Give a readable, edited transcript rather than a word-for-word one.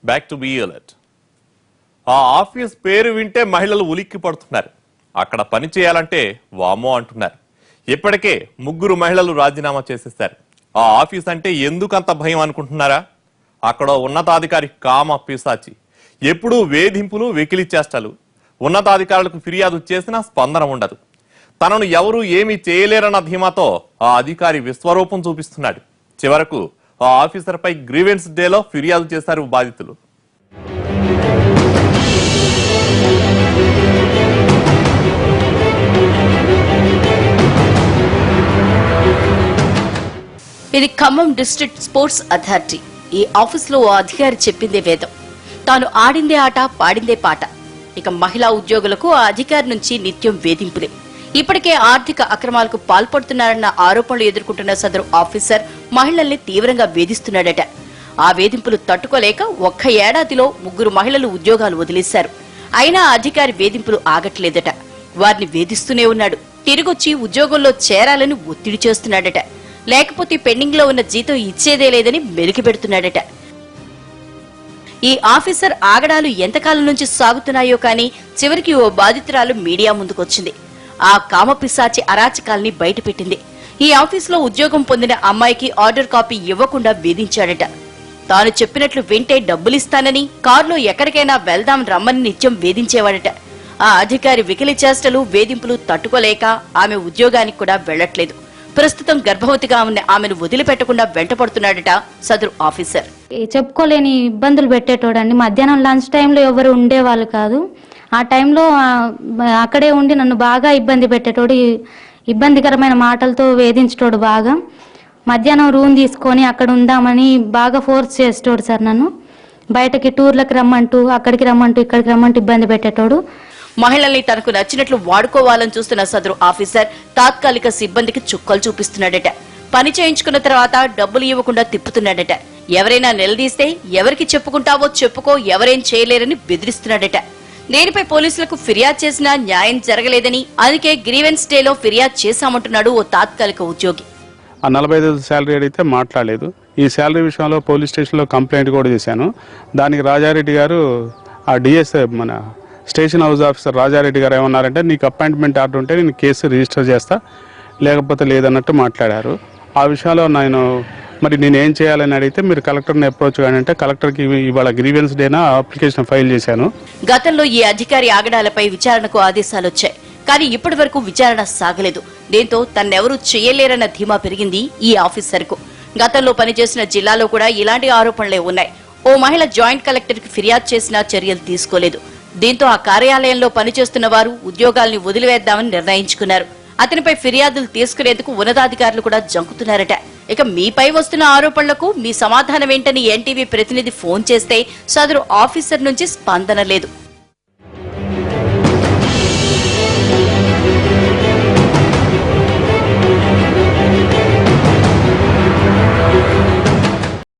Back to be alert. ఆ office పేరు వింటే మహిళలు ఉలిక్కి పడుతున్నారు. అక్కడ పని చేయాలంటే వామో అంటున్నారు. ఇప్పటికే 3 మహిళలు రాజీనామా చేసేశారు. ఆ ఆఫీస్ అంటే ఎందుకంత భయం అనుకుంటున్నారా? అక్కడ ఉన్నతాధికారి కామ పిశాచి. ఎప్పుడూ వేధింపులు, వెకిలి చేష్టలు. ఉన్నతాధికారులకు ఫిర్యాదు చేసినా స్పందన ఉండదు. తనను ఎవరూ ఏమీ చేయలేరన్న ధీమాతో ఆ అధికారి విశ్వరూపం చూపిస్తున్నాడు. చివరకు ఆ ఆఫీసర్ పై గ్రీవెన్స్ డేలో ఫిర్యాదు చేశారు బాధితులు. ఇది ఖమ్మం డిస్ట్రిక్ట్ స్పోర్ట్స్ అథారిటీ. ఈ ఆఫీసులో ఓ అధికారి చెప్పిందే వేదం. తాను ఆడిందే ఆట, పాడిందే పాట. ఇక మహిళా ఉద్యోగులకు ఆ అధికారి నుంచి నిత్యం వేధింపులే. ఇప్పటికే ఆర్థిక అక్రమాలకు పాల్పడుతున్నారన్న ఆరోపణలు ఎదుర్కొంటున్న సదరు ఆఫీసర్ మహిళల్ని తీవ్రంగా వేధిస్తున్నాడట. ఆ వేధింపులు తట్టుకోలేక ఒక్క ఏడాదిలో 3 మహిళలు ఉద్యోగాలు వదిలేశారు. అయినా అధికారి వేధింపులు ఆగట్లేదట. వారిని వేధిస్తూనే ఉన్నాడు. తిరిగొచ్చి ఉద్యోగంలో చేరాలని ఒత్తిడి చేస్తున్నాడట. లేకపోతే పెండింగ్ లో ఉన్న జీతం ఇచ్చేదే లేదని మెలికిపెడుతున్నాడట. ఈ ఆఫీసర్ ఆగడాలు ఎంతకాలం నుంచి సాగుతున్నాయో కానీ చివరికి ఓ బాధితురాలు మీడియా ముందుకొచ్చింది. ఆ కామపిశాచి అరాచకాల్ని బయటపెట్టింది. ఈ ఆఫీసులో ఉద్యోగం పొందిన అమ్మాయికి ఆర్డర్ కాపీ ఇవ్వకుండా వేధించాడట. తాను చెప్పినట్లు వింటే డబ్బులిస్తానని, కారులో ఎక్కడికైనా వెళ్దాం రమ్మని నిత్యం వేధించేవాడట. ఆ అధికారి వికిలి చేష్టలు, వేధింపులు తట్టుకోలేక ఆమె ఉద్యోగానికి కూడా వెళ్లట్లేదు. ప్రస్తుతం గర్భవతిగా ఉన్న ఆమెను వదిలిపెట్టకుండా వెంటపడుతున్నాడట సదరు ఆఫీసర్. చెప్పుకోలేని ఇబ్బందులు పెట్టేటోడండి. మధ్యాహ్నం లంచ్ టైంలో ఎవరు ఉండేవాళ్ళు కాదు. ఆ టైంలో అక్కడే ఉండి నన్ను బాగా ఇబ్బంది పెట్టేటోడు. ఇబ్బందికరమైన మాటలతో వేధించేటోడు. బాగా మధ్యాహ్నం రూమ్ తీసుకొని అక్కడ ఉందామని బాగా ఫోర్స్ చేసేటోడు సార్. నన్ను బయటకి టూర్లకు రమ్మంటూ, అక్కడికి రమ్మంటూ, ఇక్కడికి రమ్మంటూ ఇబ్బంది పెట్టేటోడు. మహిళల్ని తనకు నచ్చినట్లు వాడుకోవాలని చూస్తున్న సదరు ఆఫీసర్ తాత్కాలిక సిబ్బందికి చుక్కలు చూపిస్తున్నాడట. పని చేయించుకున్న తర్వాత డబ్బులు ఇవ్వకుండా తిప్పుతున్నాడట. ఎవరైనా నిలదీస్తే ఎవరికి చెప్పుకుంటావో చెప్పుకో, ఎవరేం చేయలేరని బెదిరిస్తున్నాడట. దీనిపై పోలీసులకు ఫిర్యాదు చేసినా న్యాయం జరగలేదని, అందుకే గ్రీవెన్స్ డేలో ఫిర్యాదు చేశామంటున్నాడు ఓ తాత్కాలిక ఉద్యోగి. ఆ 45 శాలరీ అడిగితే మాట్లాడలేదు. ఈ శాలరీ విషయంలో పోలీస్ స్టేషన్లో కంప్లైంట్ కూడా చేశాను. దానికి రాజారెడ్డి గారు, ఆ డిఎస్ మన స్టేషన్ హౌస్ ఆఫీసర్ రాజారెడ్డి గారు ఏమన్నారంటే, నీకు అపాయింట్మెంట్ ఆర్డర్ ఉంటే నేను కేసు రిజిస్టర్ చేస్తా, లేకపోతే లేదన్నట్టు మాట్లాడారు. ఆ విషయంలో నేను ఏం చేయాలని అడిగితే, మీరు కలెక్టర్ని అప్రోచ్ కానీ అంటే కలెక్టర్కి ఇవాళ గ్రీవెన్స్ డేనా అప్లికేషన్ ఫైల్ చేశాను. గతంలో ఈ అధికారి ఆగడాలపై విచారణకు ఆదేశాలు వచ్చాయి. కానీ ఇప్పటి వరకు విచారణ సాగలేదు. దీంతో తన్నెవరూ చేయలేరన్న ధీమా పెరిగింది ఈ ఆఫీసర్ కు. గతంలో పనిచేసిన జిల్లాలో కూడా ఇలాంటి ఆరోపణలే ఉన్నాయి. ఓ మహిళ జాయింట్ కలెక్టర్ కి ఫిర్యాదు చేసినా చర్యలు తీసుకోలేదు. దీంతో ఆ కార్యాలయంలో పనిచేస్తున్న వారు ఉద్యోగాల్ని వదిలివేద్దామని నిర్ణయించుకున్నారు. అతనిపై ఫిర్యాదులు తీసుకునేందుకు ఉన్నతాధికారులు కూడా జంకుతున్నారట. ఇక మీపై వస్తున్న ఆరోపణలకు మీ సమాధానం ఏంటని ఎన్టీవీ ప్రతినిధి ఫోన్ చేస్తే సదరు ఆఫీసర్ నుంచి స్పందన లేదు.